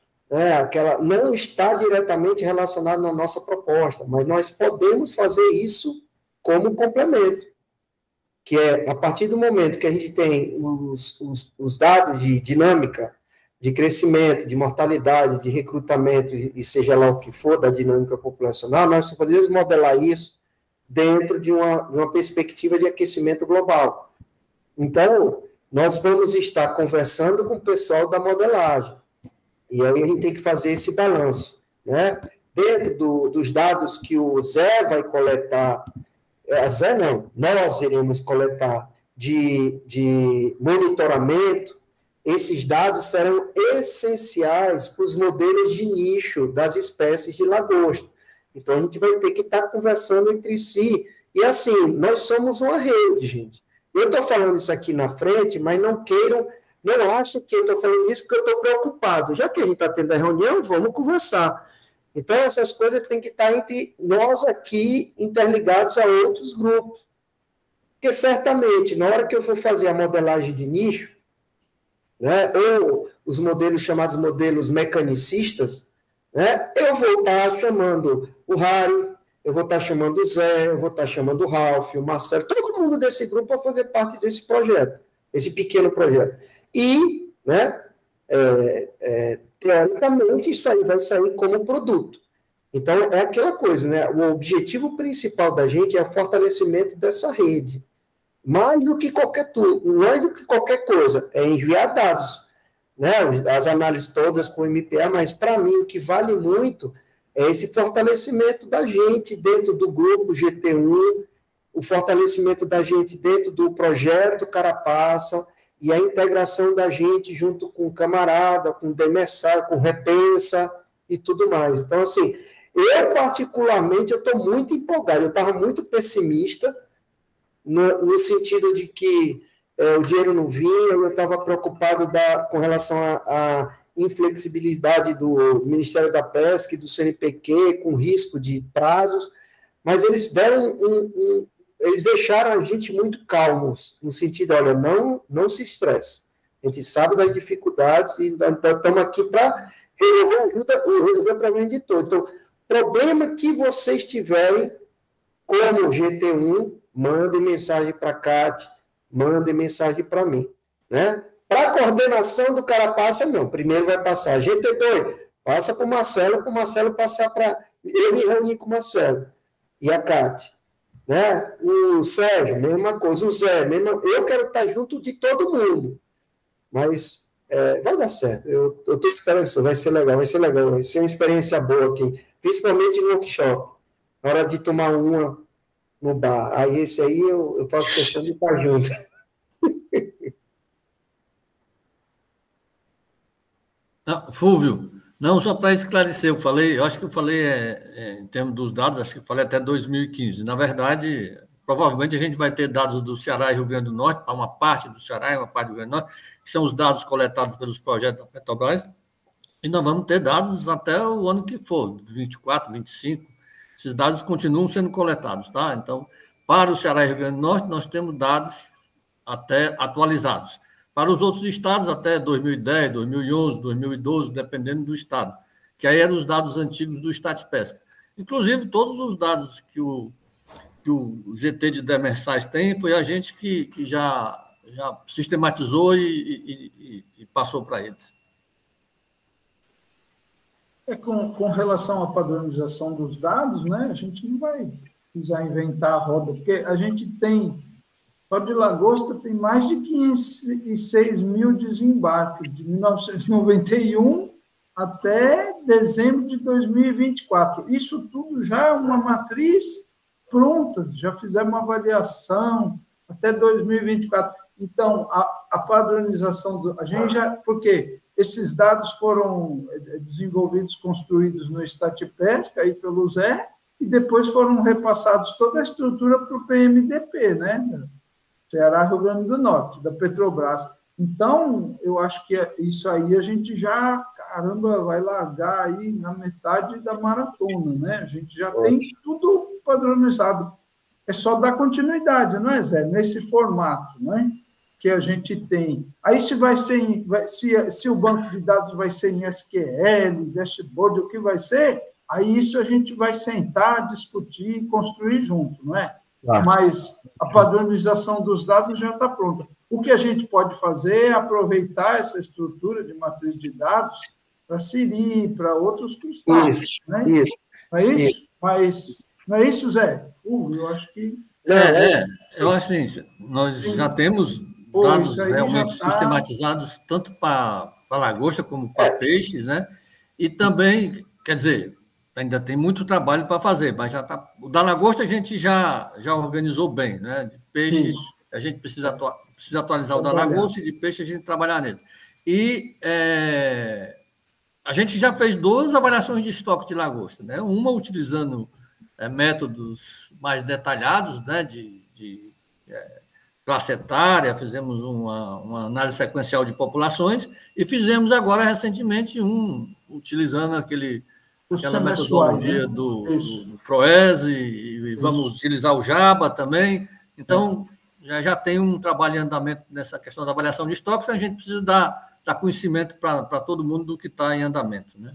Não está diretamente relacionado na nossa proposta, mas nós podemos fazer isso como complemento, que é, a partir do momento que a gente tem os dados de dinâmica, de crescimento, de mortalidade, de recrutamento, e seja lá o que for, da dinâmica populacional, nós podemos modelar isso dentro de uma perspectiva de aquecimento global. Então, nós vamos estar conversando com o pessoal da modelagem, e aí a gente tem que fazer esse balanço, né? Dentro dos dados que o Zé vai coletar, nós iremos coletar de monitoramento, esses dados serão essenciais para os modelos de nicho das espécies de lagosta. Então, a gente vai ter que estar conversando entre si E assim, nós somos uma rede, gente. Eu estou falando isso aqui na frente, mas não achem que eu estou falando isso porque eu estou preocupado. Já que a gente está tendo a reunião, vamos conversar. Então, essas coisas têm que estar entre nós aqui, interligados a outros grupos. Porque, certamente, na hora que eu for fazer a modelagem de nicho, né, ou os modelos chamados modelos mecanicistas, né, eu vou estar chamando o Harry, eu vou estar chamando o Zé, eu vou estar chamando o Ralph, o Marcelo, todo mundo desse grupo para fazer parte desse projeto, esse pequeno projeto. E, né, teoricamente, isso aí vai sair como produto. Então, é aquela coisa, né? O objetivo principal da gente é o fortalecimento dessa rede. Mais do que qualquer coisa, é enviar dados, né? As análises todas com o MPA, mas, para mim, o que vale muito é esse fortalecimento da gente dentro do grupo GT1, o fortalecimento da gente dentro do projeto Carapaça, e a integração da gente junto com o camarada, com o Demersal, com o Repensa e tudo mais. Então, assim, eu particularmente estou muito empolgado. Eu estava muito pessimista no sentido de que o dinheiro não vinha, eu estava preocupado com relação à inflexibilidade do Ministério da Pesca e do CNPq, com risco de prazos, mas eles deram eles deixaram a gente muito calmos, no sentido, olha, não se estresse. A gente sabe das dificuldades e estamos aqui para resolver o problema de todos. Então, problema que vocês tiverem, como GT1, mandem mensagem para a Cátia, mandem mensagem para mim. Né? Para a coordenação do Carapaça, não. Primeiro vai passar GT2, passa para o Marcelo passar para... Eu me reuni com o Marcelo e a Cátia. Né? O Sérgio, mesma coisa, o Zé, eu quero estar junto de todo mundo, mas vai dar certo, eu estou esperando isso, vai ser legal, vai ser uma experiência boa aqui, principalmente no workshop, na hora de tomar uma no bar, aí esse aí eu faço questão de estar junto. Fúvio, não, só para esclarecer, eu acho que eu falei em termos dos dados, acho que eu falei até 2015. Na verdade, provavelmente a gente vai ter dados do Ceará e Rio Grande do Norte, para uma parte do Ceará e uma parte do Rio Grande do Norte, que são os dados coletados pelos projetos da Petrobras, e nós vamos ter dados até o ano que for, 24, 25. Esses dados continuam sendo coletados, tá? Então, para o Ceará e Rio Grande do Norte, nós temos dados até atualizados. Para os outros estados, até 2010, 2011, 2012, dependendo do estado, que aí eram os dados antigos do Statpesca. Inclusive, todos os dados que o GT de Demersais tem, foi a gente que já sistematizou e passou para eles. Com relação à padronização dos dados, né, a gente não vai precisar inventar a roda, porque a gente tem... O Código de Lagosta tem mais de 506 mil desembarques, de 1991 até dezembro de 2024. Isso tudo já é uma matriz pronta, já fizemos uma avaliação até 2024. Então, a padronização, a gente já... Porque esses dados foram desenvolvidos, construídos no Statpesca, aí pelo Zé, e depois foram repassados toda a estrutura para o PMDP, né? Ceará, Rio Grande do Norte, da Petrobras. Então, eu acho que isso aí a gente já, caramba, vai largar aí na metade da maratona, né? A gente já tem tudo padronizado. É só dar continuidade, não é, Zé? Nesse formato, né? Que a gente tem. Aí se vai ser, se o banco de dados vai ser em SQL, dashboard, o que vai ser, aí isso a gente vai sentar, discutir e construir junto, não é? Mas a padronização dos dados já está pronta. O que a gente pode fazer é aproveitar essa estrutura de matriz de dados para Siri, para outros crustáceos. Isso, né? isso. Não é isso? Isso. Mas não é isso, Zé? Eu acho que... Eu acho assim, nós já temos dados realmente sistematizados, tanto para lagosta como para peixes, né? E também, quer dizer... Ainda tem muito trabalho para fazer, mas já está. O da lagosta a gente já organizou bem, né? De peixe, a gente precisa atualizar o da lagosta, e de peixe a gente trabalhar nele. E a gente já fez 2 avaliações de estoque de lagosta, né? Uma utilizando métodos mais detalhados, né, de classe etária, fizemos uma análise sequencial de populações e fizemos agora, recentemente, utilizando aquela metodologia, né, do Froese, e vamos utilizar o Java também. Então, já tem um trabalho em andamento nessa questão da avaliação de estoques, a gente precisa dar conhecimento para todo mundo do que está em andamento. Né?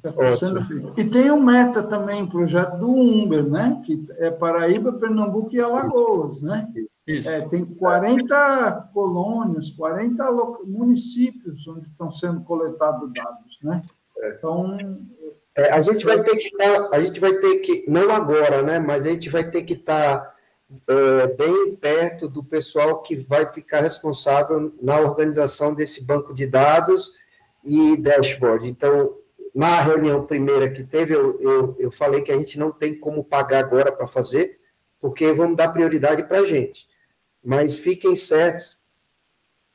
E tem um meta também, um projeto do Umber, né? Que é Paraíba, Pernambuco e Alagoas, né? Isso. Tem 40 colônias, 40 municípios onde estão sendo coletados dados, né? Então... a gente vai ter que, não agora, né? Mas a gente vai ter que estar bem perto do pessoal que vai ficar responsável na organização desse banco de dados e dashboard. Então, na reunião primeira que teve, eu falei que a gente não tem como pagar agora para fazer, porque vamos dar prioridade para a gente. Mas fiquem certos,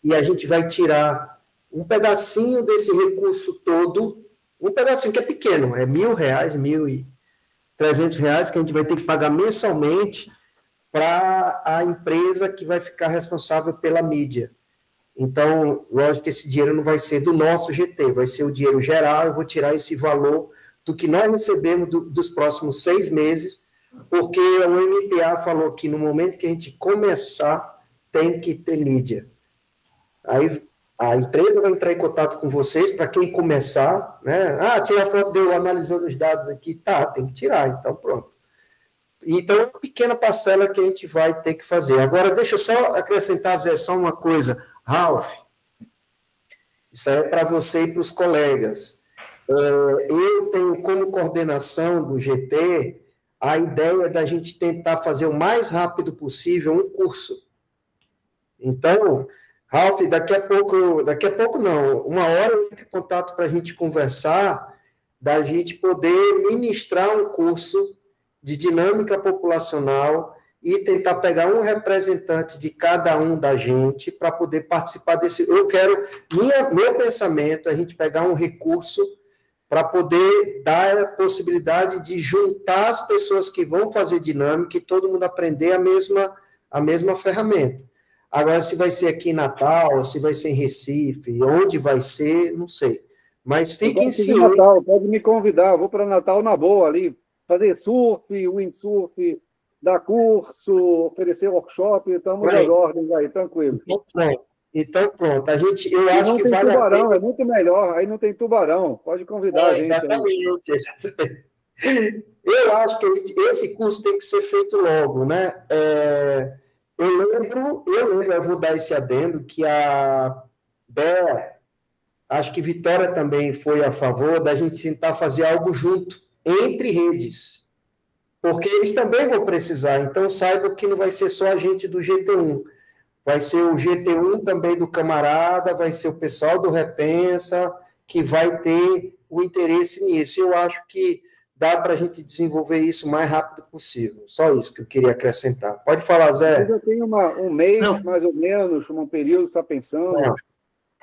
e a gente vai tirar um pedacinho desse recurso todo, um pedacinho que é pequeno, é R$1.000, R$1.300, que a gente vai ter que pagar mensalmente para a empresa que vai ficar responsável pela mídia. Então, lógico que esse dinheiro não vai ser do nosso GT, vai ser o dinheiro geral, eu vou tirar esse valor do que nós recebemos dos próximos 6 meses, porque o MPA falou que no momento que a gente começar, tem que ter mídia. Aí a empresa vai entrar em contato com vocês, para quem começar, né? Tira a foto de eu analisando os dados aqui. Tá, tem que tirar, então pronto. Então, é uma pequena parcela que a gente vai ter que fazer. Agora, deixa eu só acrescentar, Zé, só uma coisa. Ralf, isso aí é para você e para os colegas. Eu tenho como coordenação do GT a ideia da gente tentar fazer o mais rápido possível um curso. Então, Ralf, daqui a pouco não, uma hora eu entro em contato para a gente conversar, da gente poder ministrar um curso de dinâmica populacional e tentar pegar um representante de cada um da gente para poder participar desse... Eu quero, meu pensamento é a gente pegar um recurso para poder dar a possibilidade de juntar as pessoas que vão fazer dinâmica e todo mundo aprender a mesma ferramenta. Agora, se vai ser aqui em Natal, se vai ser em Recife, onde vai ser, não sei. Mas fiquem cientes. Natal, pode me convidar, eu vou para Natal na boa ali, fazer surf, windsurf, dar curso, oferecer workshop, estamos nas ordens aí, tranquilo. Então, pronto. Eu acho que vale tubarão, a pena... é muito melhor, aí não tem tubarão, pode convidar a gente. Exatamente. Eu acho que esse curso tem que ser feito logo, né? Eu lembro, eu vou dar esse adendo, que a Bea, acho que Vitória também foi a favor da gente tentar fazer algo junto, entre redes, porque eles também vão precisar, então saibam que não vai ser só a gente do GT1, vai ser o GT1 também do camarada, vai ser o pessoal do Repensa, que vai ter o interesse nisso. Eu acho que dá para a gente desenvolver isso o mais rápido possível. Só isso que eu queria acrescentar. Pode falar, Zé. Eu já tenho um mês, mais ou menos, um período, está pensando? Não.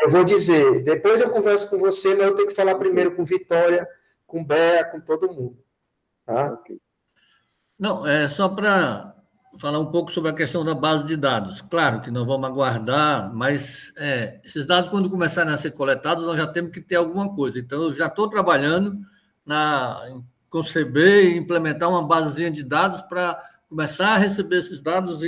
Eu vou dizer, depois eu converso com você, mas eu tenho que falar primeiro com Vitória, com Bea, com todo mundo. Tá? Okay. Não, só para falar um pouco sobre a questão da base de dados. Claro que não vamos aguardar, mas esses dados, quando começarem a ser coletados, nós já temos que ter alguma coisa. Então, eu já estou trabalhando em conceber e implementar uma basezinha de dados para começar a receber esses dados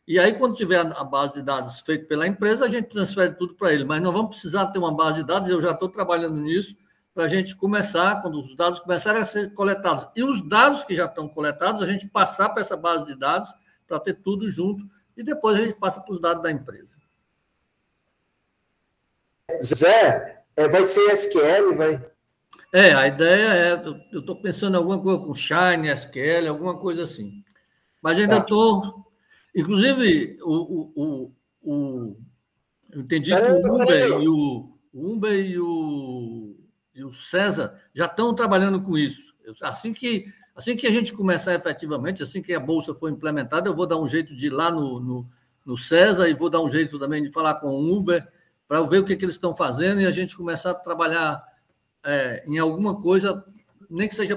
e aí, quando tiver a base de dados feita pela empresa, a gente transfere tudo para ele. Mas não vamos precisar ter uma base de dados, eu já estou trabalhando nisso, para a gente começar, quando os dados começarem a ser coletados. E os dados que já estão coletados, a gente passar para essa base de dados, para ter tudo junto, e depois a gente passa para os dados da empresa. Zé, vai ser SQL, vai? A ideia eu estou pensando em alguma coisa com Shine, SQL, alguma coisa assim. Mas ainda estou... Inclusive, eu entendi que o Umber e o César já estão trabalhando com isso. Assim que a gente começar efetivamente, assim que a Bolsa for implementada, eu vou dar um jeito de ir lá no César e vou dar um jeito também de falar com o Uber para ver o que eles estão fazendo e a gente começar a trabalhar em alguma coisa, nem que seja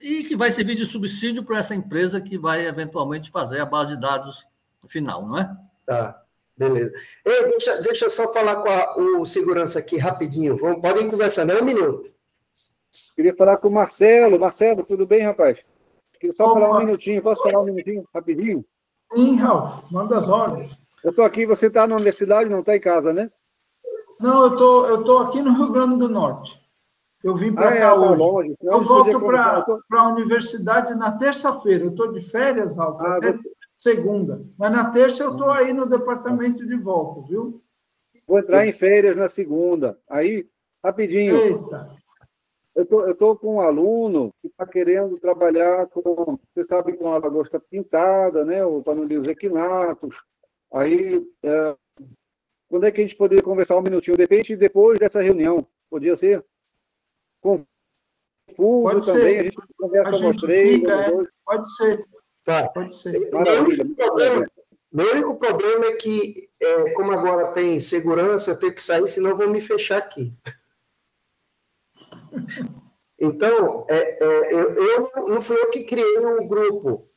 e que vai servir de subsídio para essa empresa que vai eventualmente fazer a base de dados final, não é? Tá, beleza. Ei, deixa eu só falar com o segurança aqui rapidinho. Podem conversar, né? 1 minuto. Queria falar com o Marcelo. Marcelo, tudo bem, rapaz? Queria só falar um minutinho. Posso falar um minutinho, rapidinho? Sim, Ralf, manda as ordens. Eu estou aqui, você está na universidade, não está em casa, né? Não, eu tô aqui no Rio Grande do Norte. Eu vim para cá hoje. Longe. Eu volto para a universidade na terça-feira. Eu estou de férias, Ralf, até segunda. Mas na terça eu estou aí no departamento de volta, viu? Vou entrar em férias na segunda. Aí, rapidinho. Eita. Eu estou com um aluno que está querendo trabalhar com, você sabe, com a lagosta pintada, né? O Panulhos equinatos. Aí, quando é que a gente poderia conversar um minutinho? De repente, depois dessa reunião, podia ser? Com o também, ser. A gente conversa umas 3, pode ser. Tá. Pode ser. Maravilha. Meu único problema é que, como agora tem segurança, eu tenho que sair, senão eu vou me fechar aqui. Então, não fui eu que criei o grupo,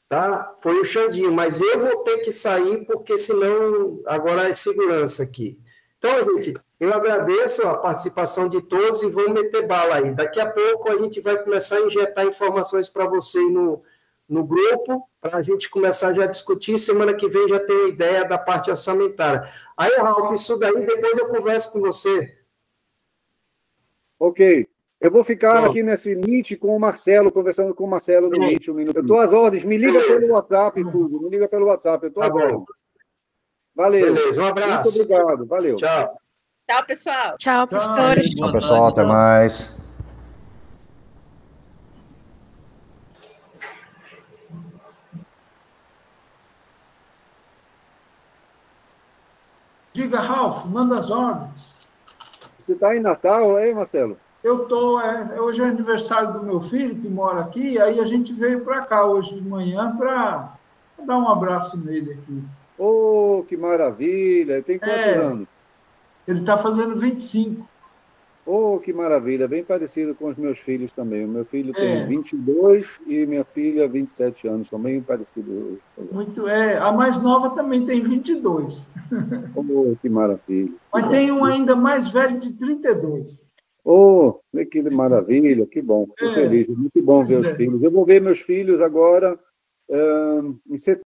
tá? Foi o Xandinho, mas eu vou ter que sair, porque senão agora é segurança aqui. Então, gente, eu agradeço a participação de todos e vou meter bala aí. Daqui a pouco a gente vai começar a injetar informações para você no grupo, para a gente começar já a discutir. Semana que vem já tenho ideia da parte orçamentária. Aí, Ralf, isso daí depois eu converso com você. Ok. Eu vou ficar aqui nesse Meet com o Marcelo, conversando com o Marcelo no Meet 1 minuto. Eu estou às ordens. Me liga pelo WhatsApp, tudo. Me liga pelo WhatsApp. Eu estou às ordens. Valeu. Beleza, um abraço. Muito obrigado. Valeu. Tchau. Tchau, pessoal. Tchau, professores. Tchau, pessoal. Até mais. Diga, Ralf, manda as ordens. Você está em Natal, hein, Marcelo? Eu estou. Hoje é aniversário do meu filho, que mora aqui, aí a gente veio para cá hoje de manhã para dar um abraço nele aqui. Oh, que maravilha! Tem quantos anos? Ele está fazendo 25. Oh, que maravilha! Bem parecido com os meus filhos também. O meu filho tem 22 e minha filha 27 anos, também parecido. Muito, a mais nova também tem 22. Oh, que maravilha! Mas tem um ainda mais velho de 32. Oh, que maravilha, que bom. Fico feliz. Muito bom ver os filhos. Eu vou ver meus filhos agora em setembro.